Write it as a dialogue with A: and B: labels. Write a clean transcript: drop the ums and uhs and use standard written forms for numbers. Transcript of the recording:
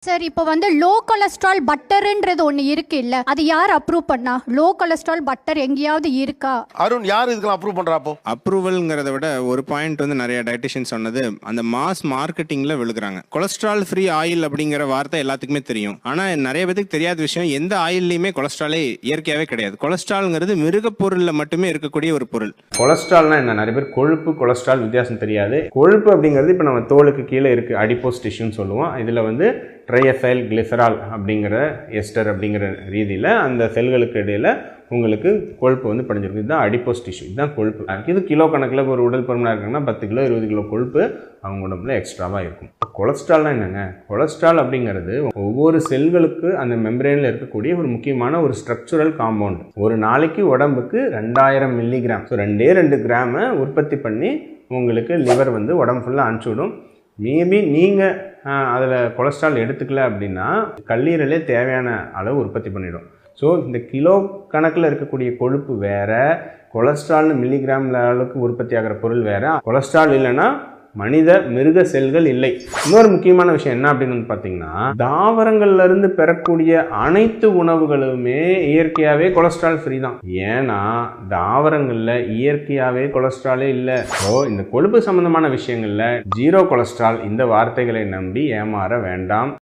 A: Sir, இப்போ low cholesterol பட்டர்ன்றது ஒன்று இருக்கு இல்ல, அது யார் அப்ரூவ் பண்ணா? லோ கொலஸ்ட்ரால் பட்டர் எங்கேயாவது இருக்கா?
B: அருண், யார் இதுக்கெல்லாம் அப்ரூவ் பண்றாப்போ?
C: அப்ரூவல்ங்கிறத விட ஒரு பாயிண்ட் நிறைய டயட்டிஷியன் சொன்னது, அந்த மாஸ் மார்க்கெட்டிங்ல விழுகுறாங்க. கொலஸ்ட்ரால் ஃப்ரீ ஆயில் அப்படிங்கிற வார்த்தை எல்லாத்துக்குமே தெரியும். ஆனா நிறைய பேருக்கு தெரியாத விஷயம், எந்த ஆயில்லையுமே கொலஸ்ட்ராலே இயற்கையாவே கிடையாது. கொலஸ்ட்ரால்ங்கிறது மிருக பொருள்ல மட்டுமே இருக்கக்கூடிய ஒரு பொருள்.
D: கொலஸ்ட்ரால்னா என்ன? நிறைய பேர் கொழுப்பு கொலஸ்ட்ரால் வித்தியாசம் தெரியாது. கொழுப்பு அப்படிங்கிறது இப்போ நம்ம தோலுக்கு கீழே இருக்கு, அடிப்போஸ் டிஷ்யூன்னு சொல்லுவோம். இதுல ட்ரைஎஃபைல் கிளிசரால் அப்படிங்கிற எஸ்டர் அப்படிங்கிற ரீதியில் அந்த செல்களுக்கு இடையில் உங்களுக்கு கொழுப்பு படிஞ்சிருக்கு. இதுதான் அடிப்போஸ் டிஷ்யூ, இதுதான் கொழுப்பு. இது கிலோ கணக்கில் ஒரு உடல் பருமனாக இருக்காங்கன்னா 10 கிலோ 20 கிலோ கொழுப்பு அவங்க உடம்புல எக்ஸ்ட்ராவாக இருக்கும். கொலஸ்ட்ரால்னா என்னங்க? கொலஸ்ட்ரால் அப்படிங்கிறது ஒவ்வொரு செல்களுக்கு அந்த மெம்பரேனில் இருக்கக்கூடிய ஒரு முக்கியமான ஒரு ஸ்ட்ரக்சுரல் காம்பவுண்ட். ஒரு நாளைக்கு உடம்புக்கு 2000 மில்லிகிராம், ஸோ 2 கிராமை உற்பத்தி பண்ணி உங்களுக்கு லிவர் உடம்பு ஃபுல்லாக அனுப்பிச்சுவிடும். மேபி நீங்கள் அதில் கொலஸ்ட்ரால் எடுத்துக்கல அப்படின்னா கல்லீரலே தேவையான அளவு உற்பத்தி பண்ணிடும். ஸோ இந்த கிலோ கணக்கில் இருக்கக்கூடிய கொழுப்பு வேறு, கொலஸ்ட்ரால்னு மில்லிகிராம் அளவுக்கு உற்பத்தி ஆகிற பொருள் வேறு. கொலஸ்ட்ரால் இல்லைன்னா மனித மிருக செல்கள் இல்லை. இன்னொரு முக்கியமான விஷயம் என்ன அப்படின்னு பார்த்தீங்கன்னா, தாவரங்கள்ல இருந்து பெறக்கூடிய அனைத்து உணவுகளுமே இயற்கையாகவே கொலஸ்ட்ரால் ஃப்ரீ தான். ஏன்னா தாவரங்கள்ல இயற்கையாகவே கொலஸ்ட்ராலே இல்லை. ஸோ இந்த கொழுப்பு சம்பந்தமான விஷயங்கள்ல 0 கொலஸ்ட்ரால் இந்த வார்த்தைகளை நம்பி ஏமாற வேண்டாம்.